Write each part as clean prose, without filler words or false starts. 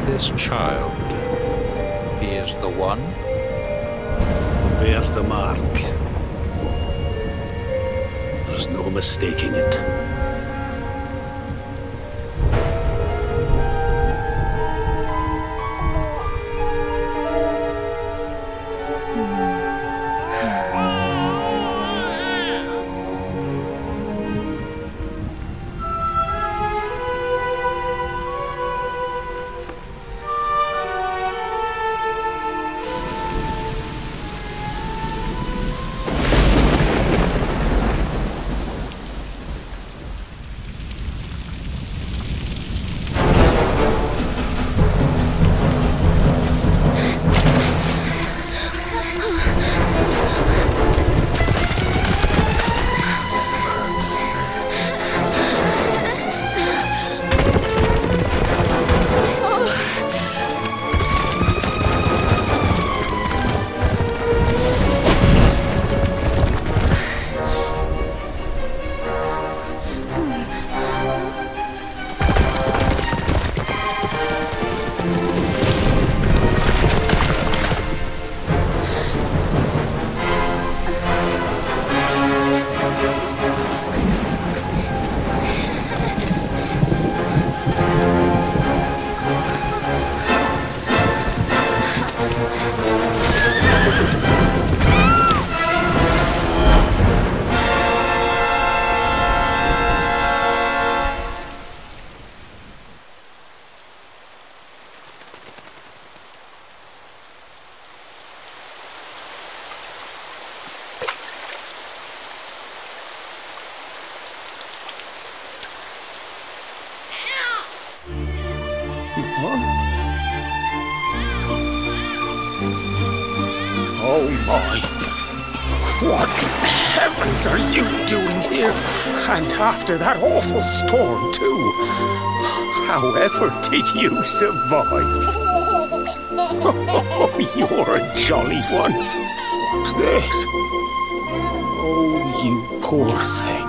This child, he is the one? There's the mark. There's no mistaking it. Oh my! What in heavens are you doing here? And after that awful storm, too. However did you survive? Oh, you're a jolly one. What's this? Oh, you poor thing.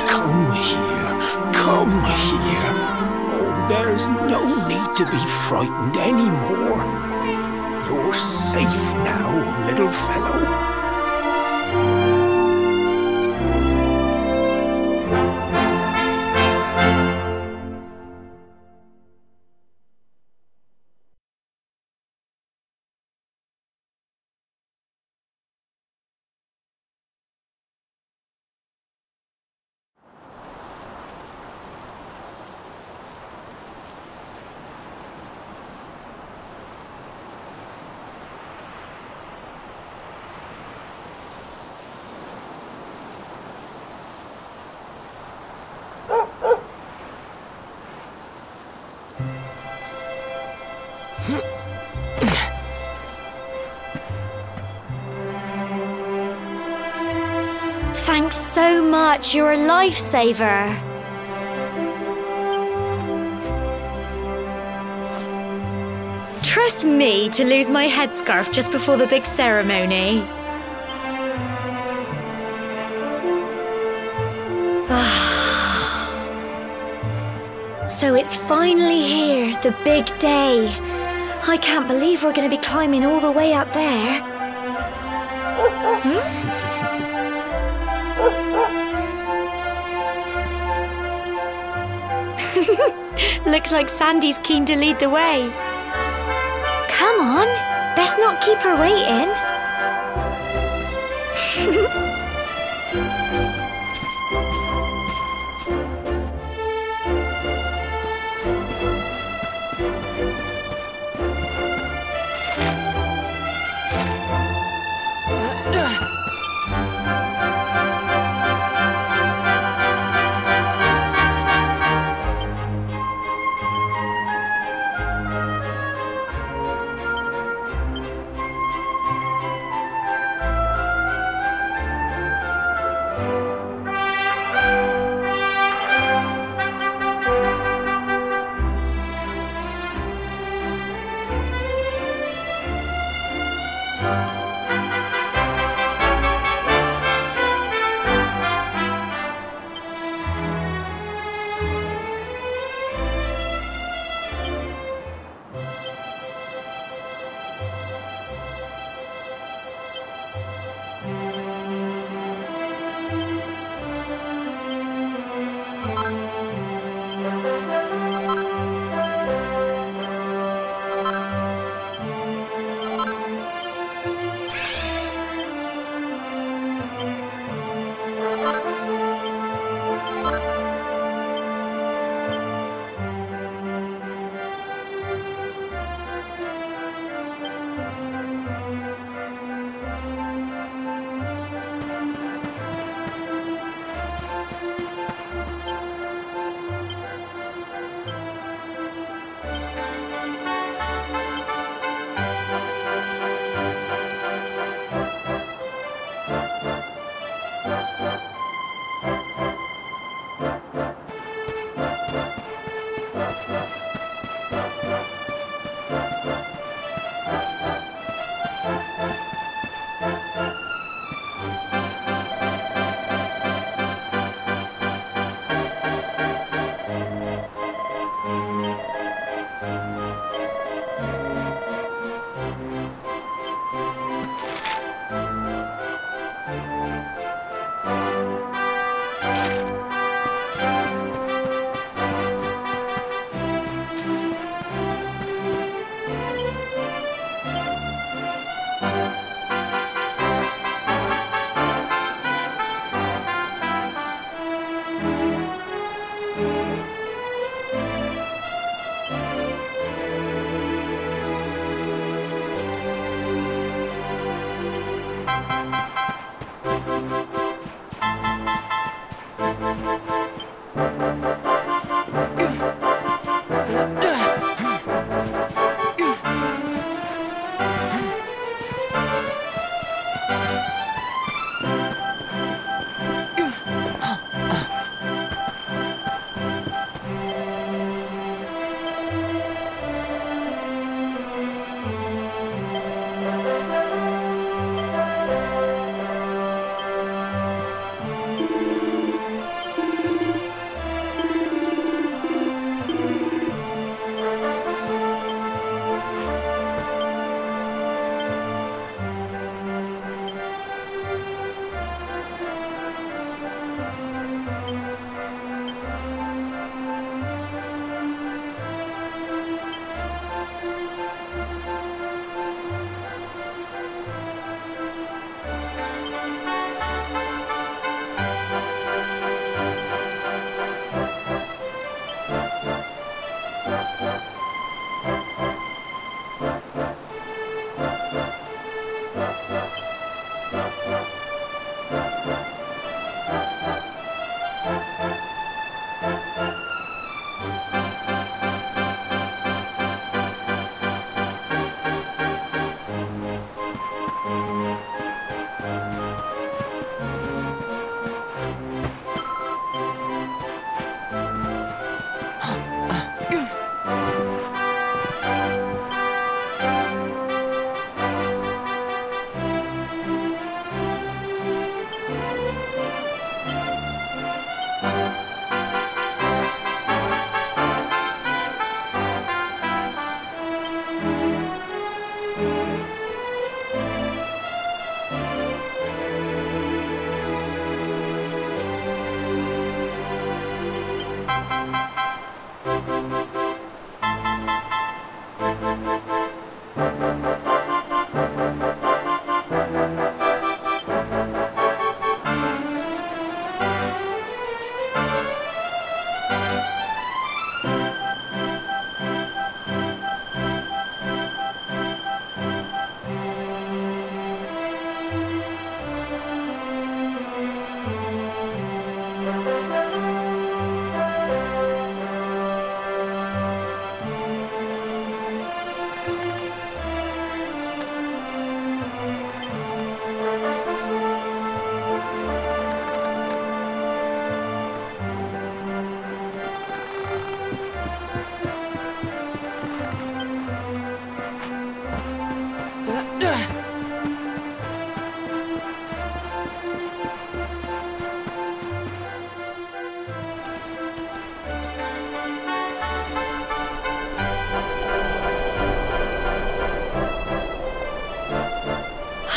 Come here. Come here. Oh, there's no need to be frightened anymore. You're safe now, little fellow. Thanks so much, you're a lifesaver. Trust me to lose my headscarf just before the big ceremony. So it's finally here, the big day. I can't believe we're going to be climbing all the way up there. Looks like Sandy's keen to lead the way. Come on, best not keep her waiting.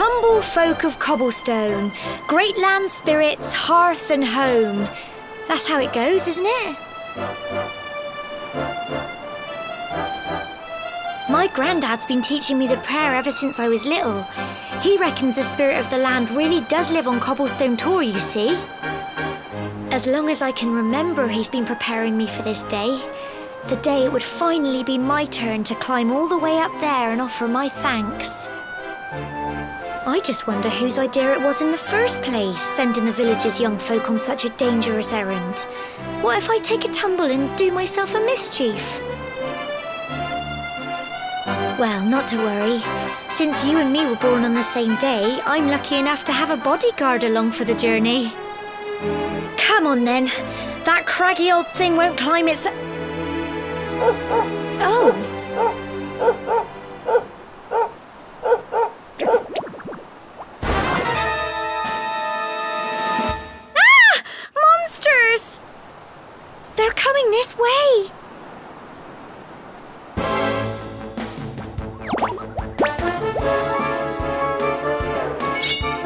Humble folk of cobblestone, great land spirits, hearth and home. That's how it goes, isn't it? My granddad's been teaching me the prayer ever since I was little. He reckons the spirit of the land really does live on Cobblestone Tor, you see. As long as I can remember, he's been preparing me for this day. The day it would finally be my turn to climb all the way up there and offer my thanks. I just wonder whose idea it was in the first place, sending the village's young folk on such a dangerous errand. What if I take a tumble and do myself a mischief? Well, not to worry. Since you and me were born on the same day, I'm lucky enough to have a bodyguard along for the journey. Come on then. That craggy old thing won't climb its... Oh. Ah! Monsters! They're coming this way.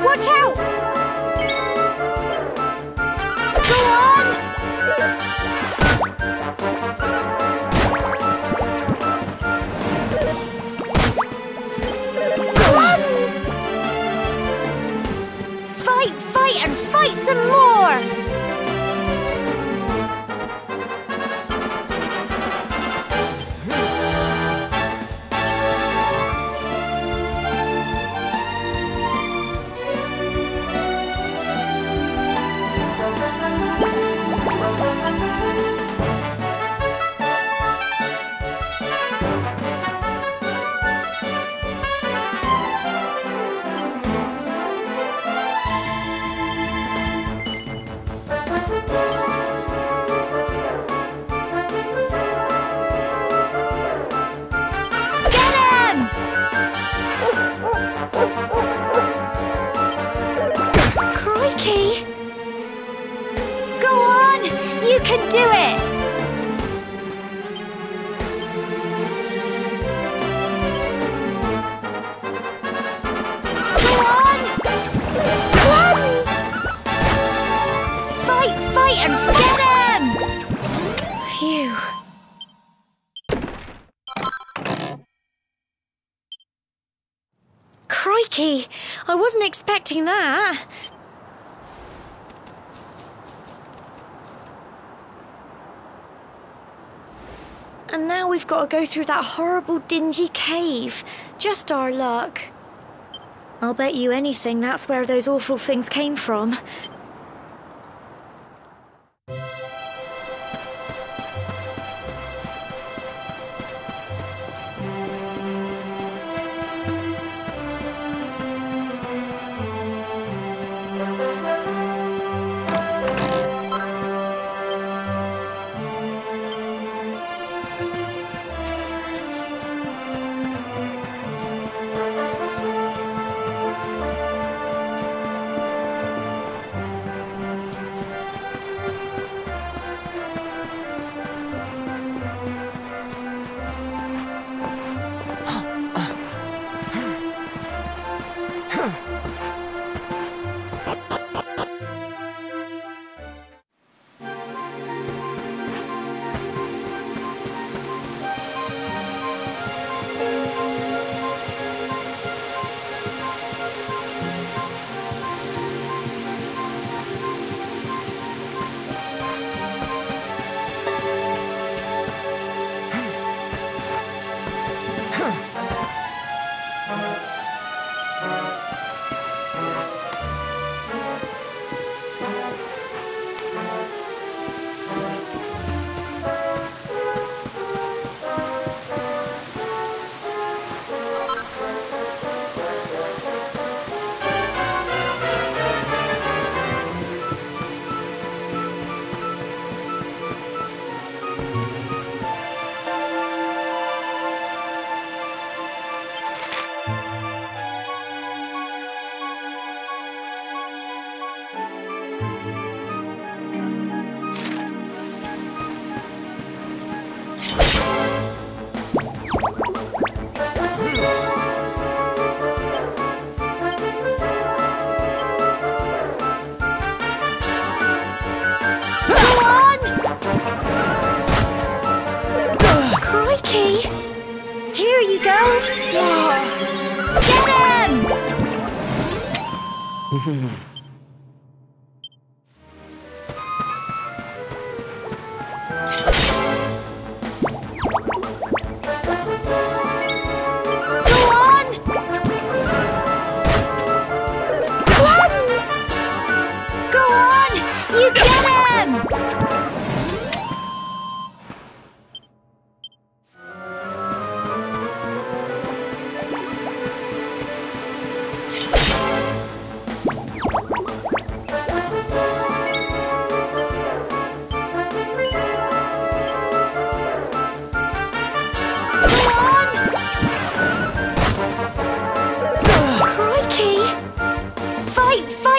Watch out! Go on! Crumbs! Fight, fight, and fight some more! Can do it! Go on! Crumbs! Fight, fight, and get him! Phew. Crikey! I wasn't expecting that. And now we've got to go through that horrible, dingy cave. Just our luck. I'll bet you anything that's where those awful things came from.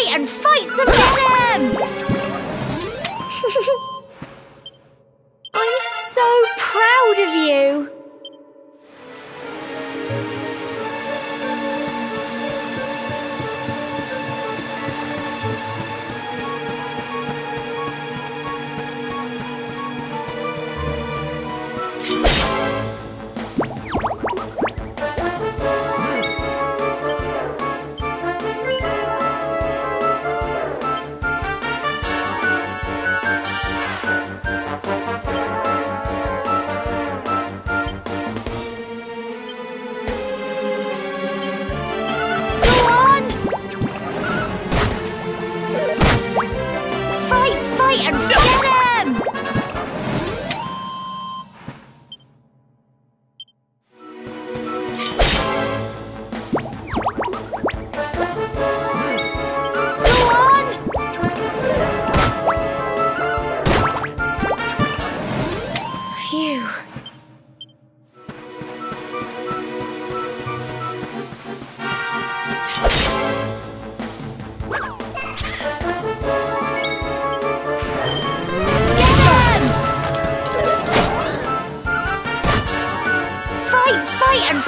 And fight some venom! I'm so proud of you! And get him! Go on! Phew. And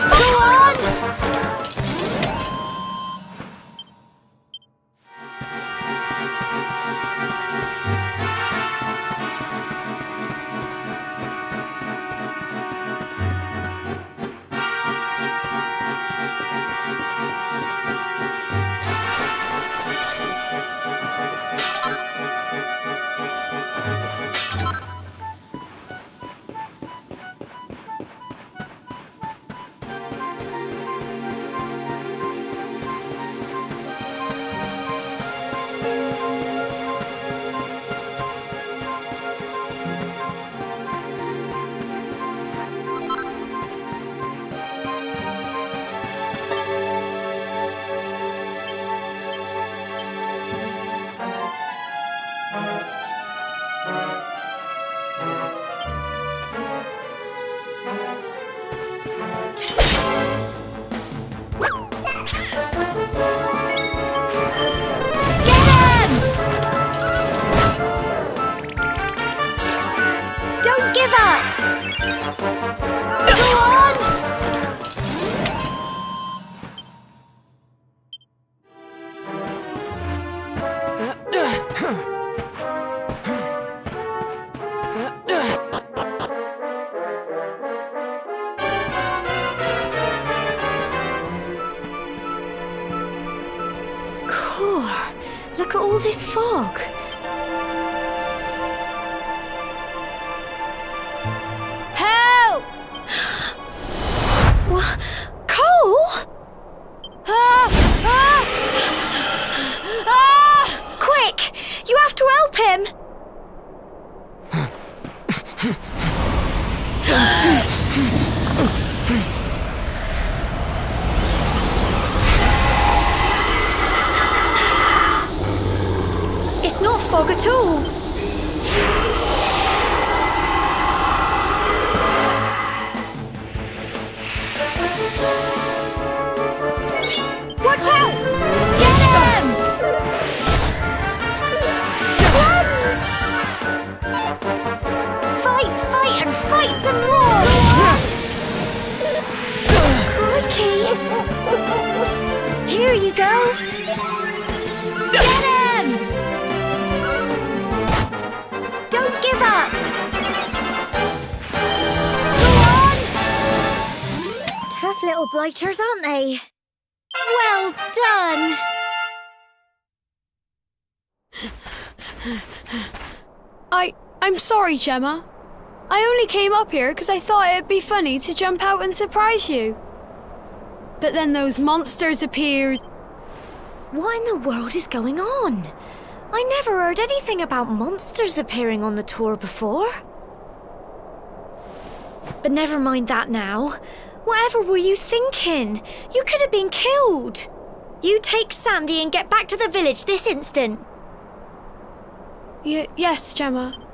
go on! Look at all this fog. Help! What? Cole? Quick! You have to help him! It's not fog at all. Watch out! Get him! Fight, fight, and fight some more! Crikey! Here you go! Get him! Don't give up! Go on! Tough little blighters, aren't they? Well done! I'm sorry, Gemma. I only came up here because I thought it'd be funny to jump out and surprise you. But then those monsters appeared. What in the world is going on? I never heard anything about monsters appearing on the tour before. But never mind that now. Whatever were you thinking? You could have been killed. You take Sandy and get back to the village this instant. Yes, Gemma.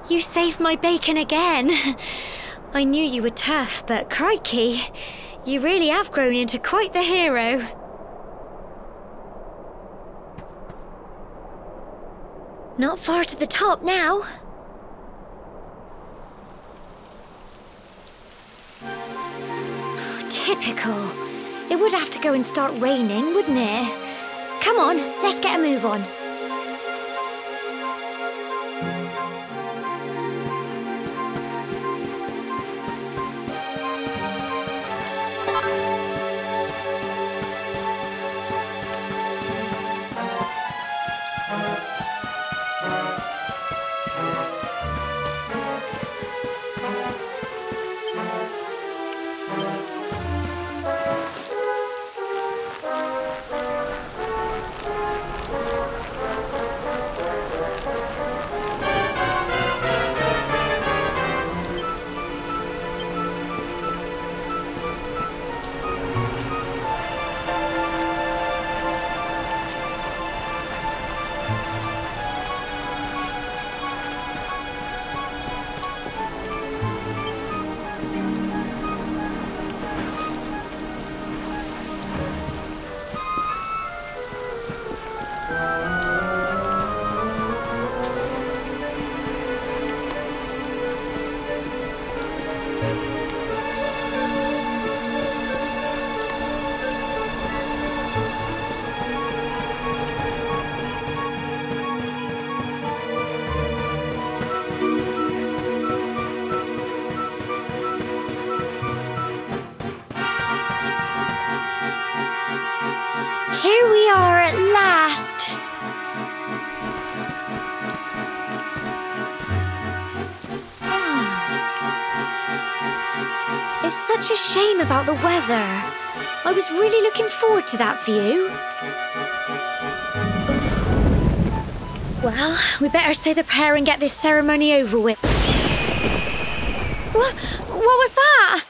You saved my bacon again. I knew you were tough, but crikey, you really have grown into quite the hero. Not far to the top now. Typical. It would have to go and start raining, wouldn't it? Come on, let's get a move on. Here we are at last. It's such a shame about the weather. I was really looking forward to that view. Well, we better say the prayer and get this ceremony over with. What was that?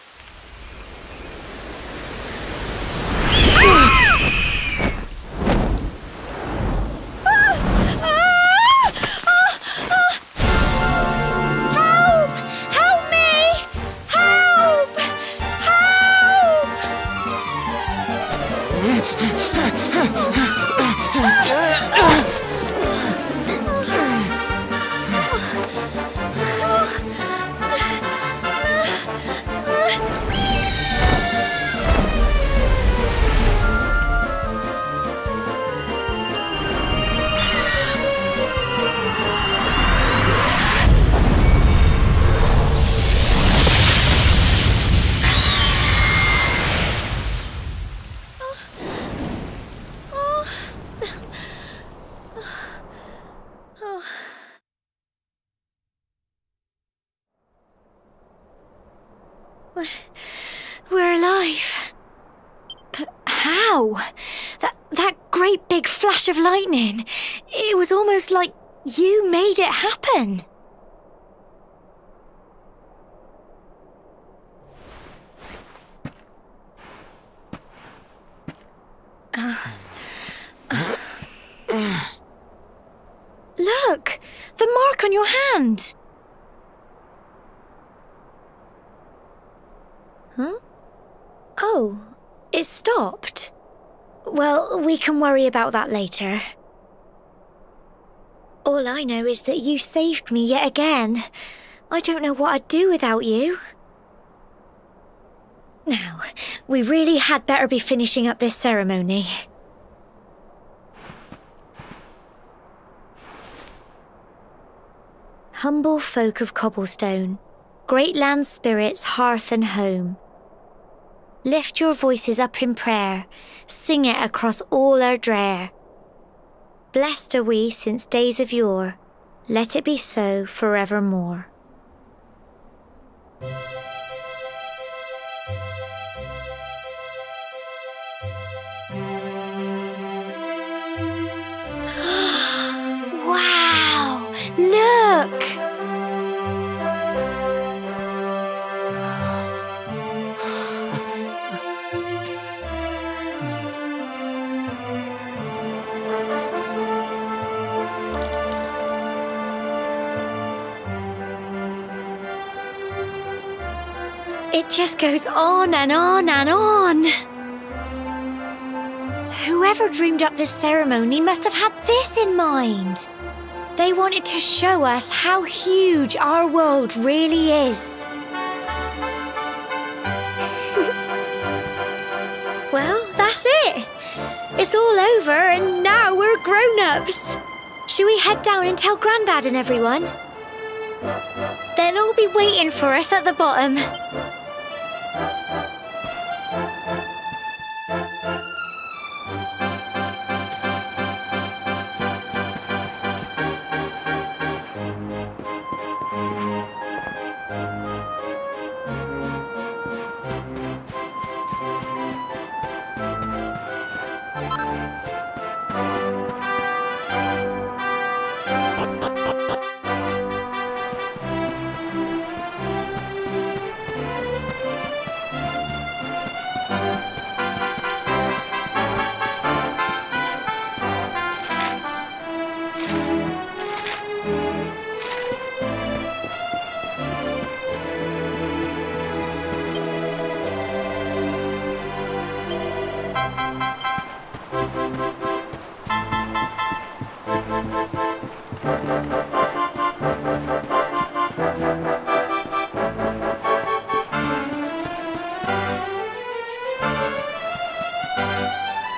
We're alive. But how? That great big flash of lightning. It was almost like you made it happen. Look, the mark on your hand. Huh? Oh, it stopped. Well, we can worry about that later. All I know is that you saved me yet again. I don't know what I'd do without you. Now, we really had better be finishing up this ceremony. Humble folk of cobblestone, great land spirits, hearth and home. Lift your voices up in prayer, sing it across all our drear. Blessed are we since days of yore, let it be so forevermore. Wow! Look! It just goes on and on and on. Whoever dreamed up this ceremony must have had this in mind. They wanted to show us how huge our world really is. Well, that's it. It's all over and now we're grown-ups. Shall we head down and tell Grandad and everyone? They'll all be waiting for us at the bottom.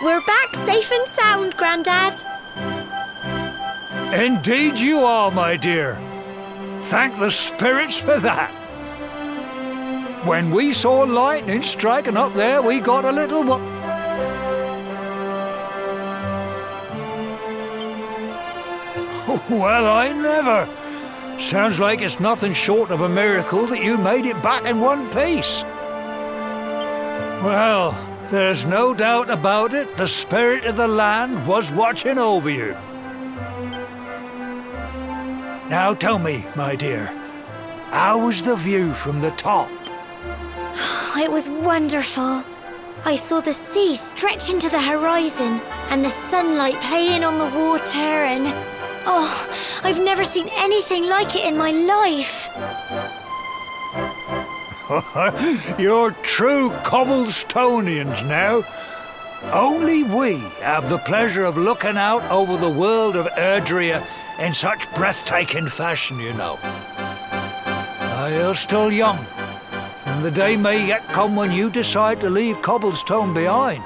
We're back safe and sound, Grandad. Indeed you are, my dear. Thank the spirits for that. When we saw lightning striking up there, we got a little Well, I never. Sounds like it's nothing short of a miracle that you made it back in one piece. Well, there's no doubt about it, the spirit of the land was watching over you. Now tell me, my dear, how was the view from the top? It was wonderful. I saw the sea stretch into the horizon and the sunlight playing on the water and... oh, I've never seen anything like it in my life. You're true Cobblestonians now. Only we have the pleasure of looking out over the world of Erdrea in such breathtaking fashion, you know. You're still young, and the day may yet come when you decide to leave Cobblestone behind.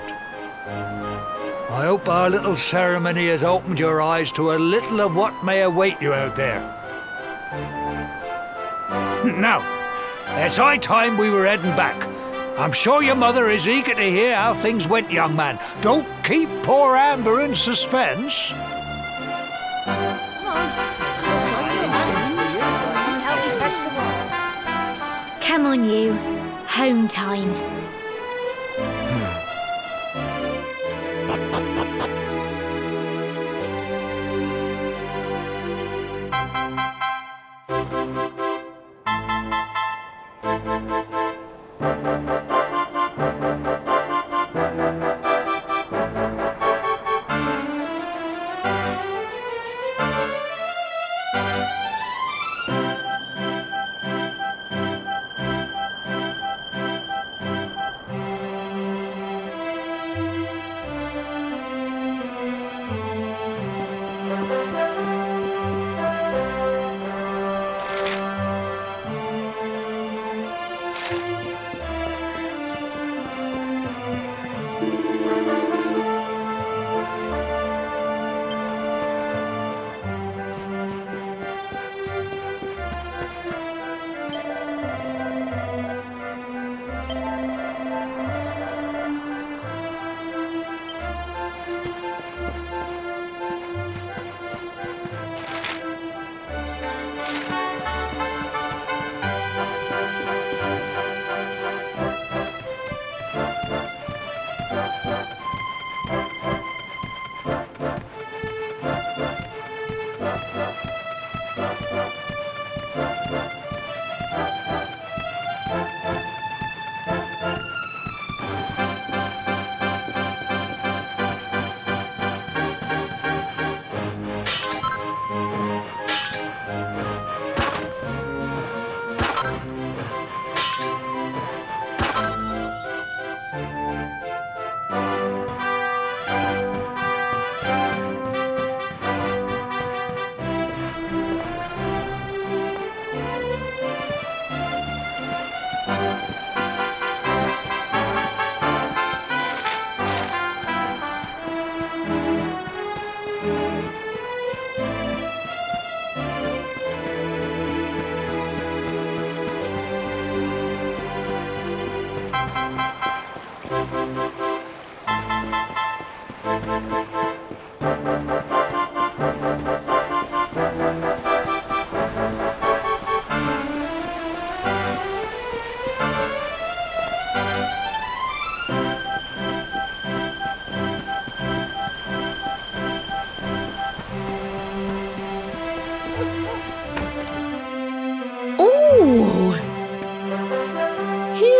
I hope our little ceremony has opened your eyes to a little of what may await you out there. Now, it's high time we were heading back. I'm sure your mother is eager to hear how things went, young man. Don't keep poor Amber in suspense. Come on, you. Home time.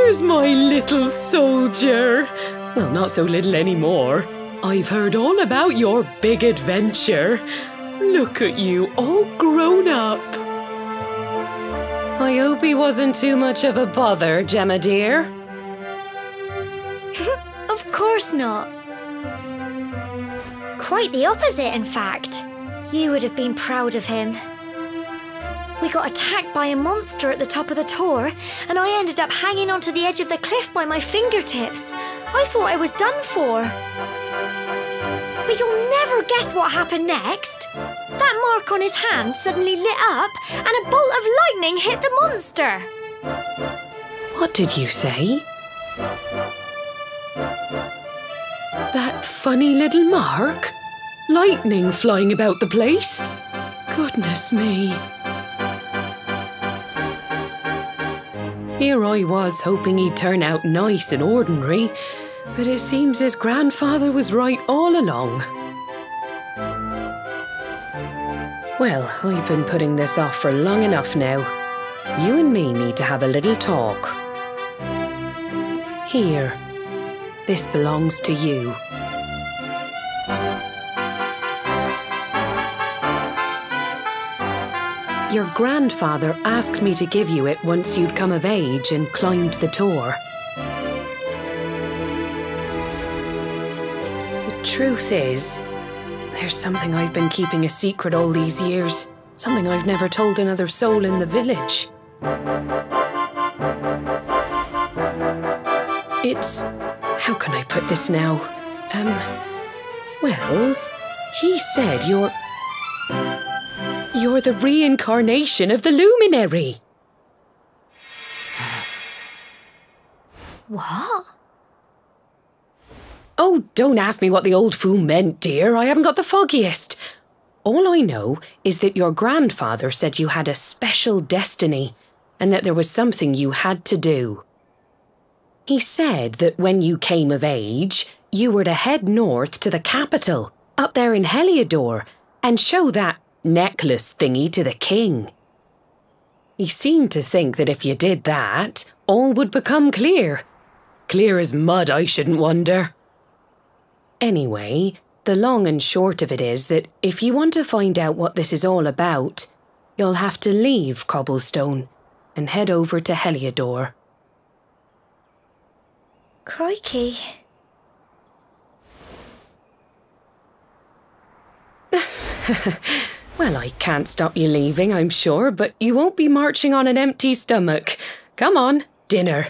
There's my little soldier. Well, not so little anymore. I've heard all about your big adventure. Look at you, all grown up. I hope he wasn't too much of a bother, Gemma dear. Of course not. Quite the opposite, in fact. You would have been proud of him. We got attacked by a monster at the top of the tower, and I ended up hanging onto the edge of the cliff by my fingertips. I thought I was done for. But you'll never guess what happened next. That mark on his hand suddenly lit up, and a bolt of lightning hit the monster. What did you say? That funny little mark? Lightning flying about the place? Goodness me. Here I was hoping he'd turn out nice and ordinary, but it seems his grandfather was right all along. Well, I've been putting this off for long enough now. You and me need to have a little talk. Here, this belongs to you. Your grandfather asked me to give you it once you'd come of age and climbed the tower. The truth is, there's something I've been keeping a secret all these years. Something I've never told another soul in the village. It's... how can I put this now? Well, he said you're the reincarnation of the luminary. What? Oh, don't ask me what the old fool meant, dear. I haven't got the foggiest. All I know is that your grandfather said you had a special destiny and that there was something you had to do. He said that when you came of age, you were to head north to the capital, up there in Heliodor, and show that necklace thingy to the king. He seemed to think that if you did that, all would become clear. Clear as mud, I shouldn't wonder. Anyway, the long and short of it is that if you want to find out what this is all about, you'll have to leave Cobblestone and head over to Heliodor. Crikey. Well, I can't stop you leaving, I'm sure, but you won't be marching on an empty stomach. Come on, dinner.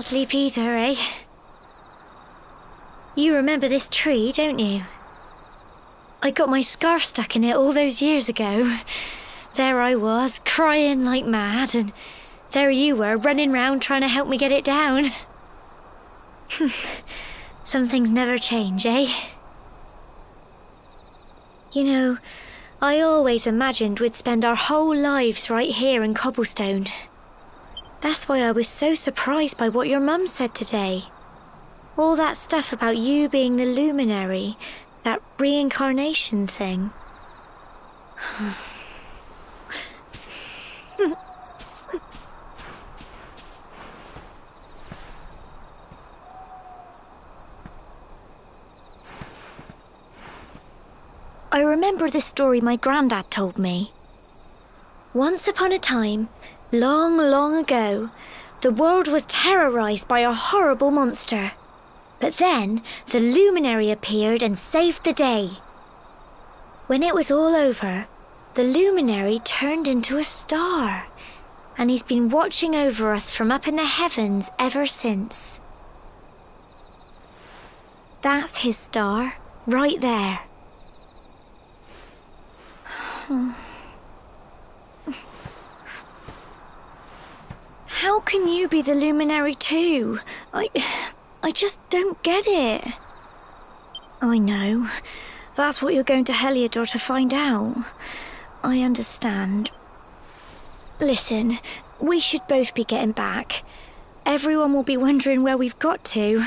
can't sleep either, eh? You remember this tree, don't you? I got my scarf stuck in it all those years ago. There I was, crying like mad, and there you were, running round trying to help me get it down. Some things never change, eh? You know, I always imagined we'd spend our whole lives right here in Cobblestone. That's why I was so surprised by what your mum said today. All that stuff about you being the luminary, that reincarnation thing. I remember the story my granddad told me. Once upon a time, long, long ago, the world was terrorized by a horrible monster. But then, the luminary appeared and saved the day. When it was all over, the luminary turned into a star, and he's been watching over us from up in the heavens ever since. That's his star, right there. How can you be the luminary too? I just don't get it. I know. That's what you're going to Heliodor to find out. I understand. Listen, we should both be getting back. Everyone will be wondering where we've got to.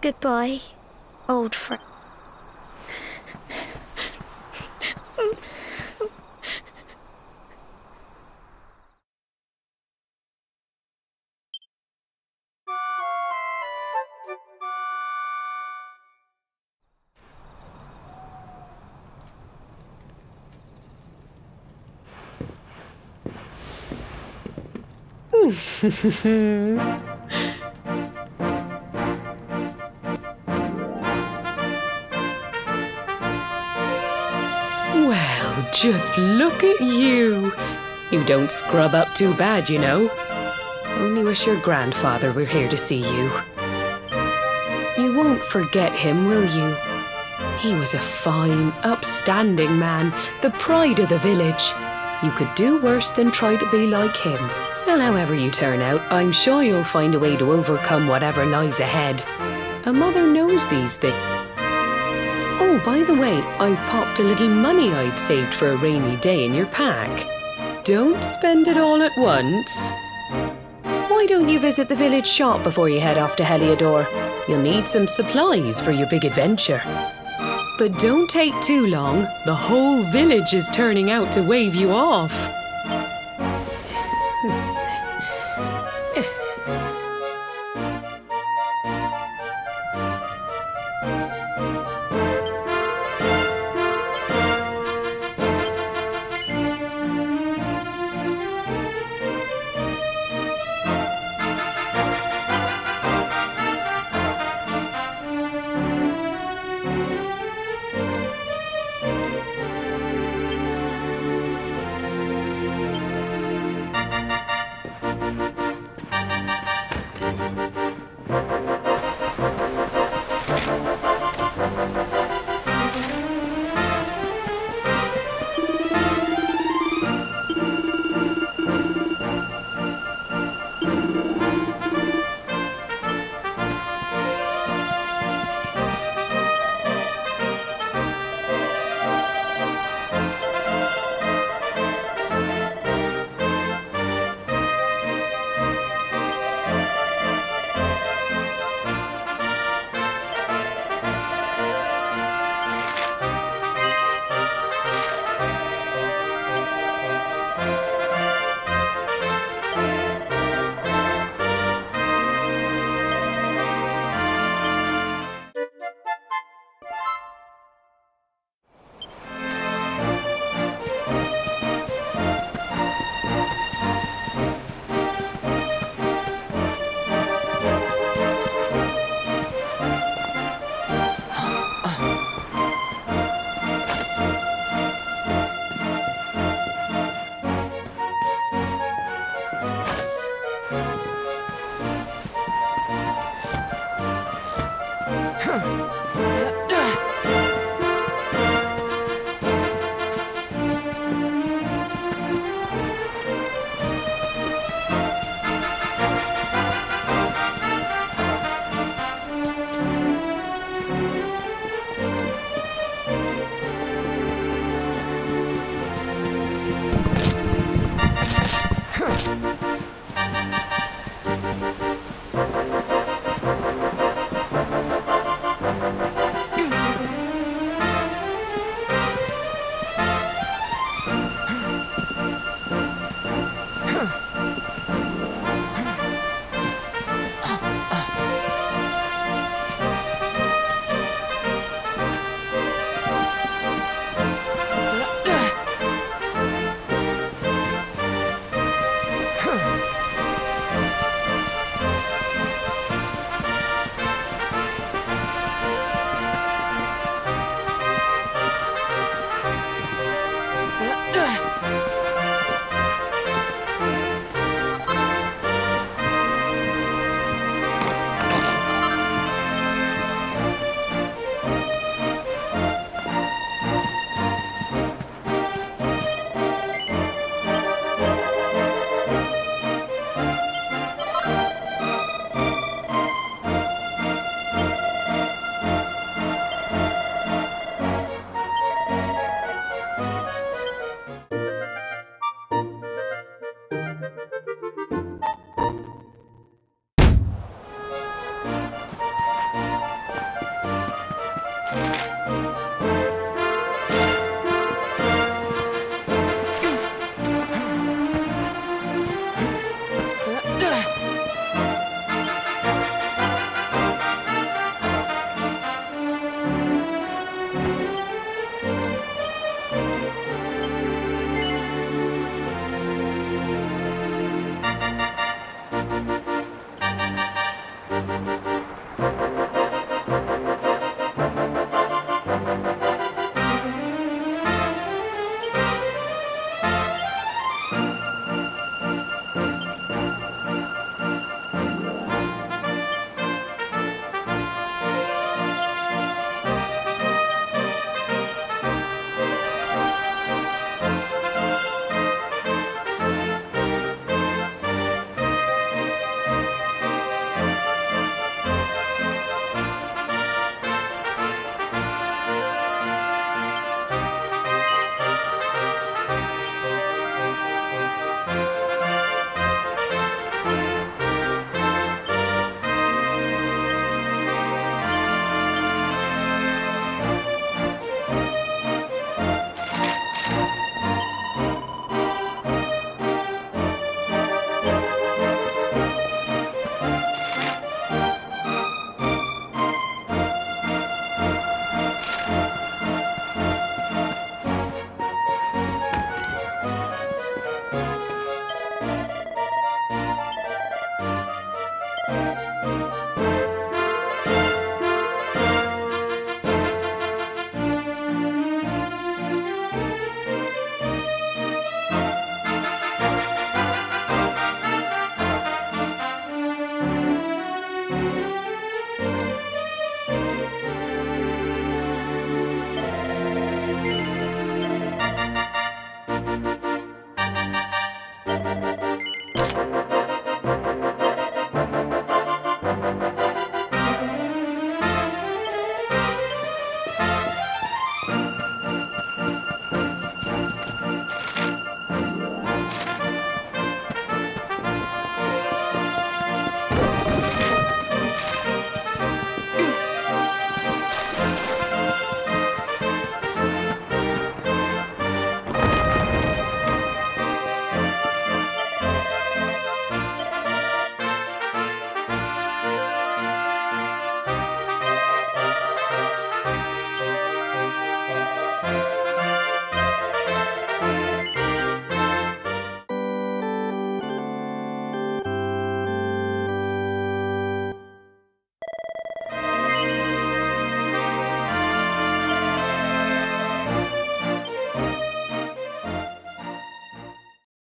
Goodbye, old friend. Well, just look at you. You don't scrub up too bad, you know. Only wish your grandfather were here to see you. You won't forget him, will you? He was a fine, upstanding man, the pride of the village. You could do worse than try to be like him. Well, however you turn out, I'm sure you'll find a way to overcome whatever lies ahead. A mother knows these things. Oh, by the way, I've popped a little money I'd saved for a rainy day in your pack. Don't spend it all at once. Why don't you visit the village shop before you head off to Heliodor? You'll need some supplies for your big adventure. But don't take too long. The whole village is turning out to wave you off.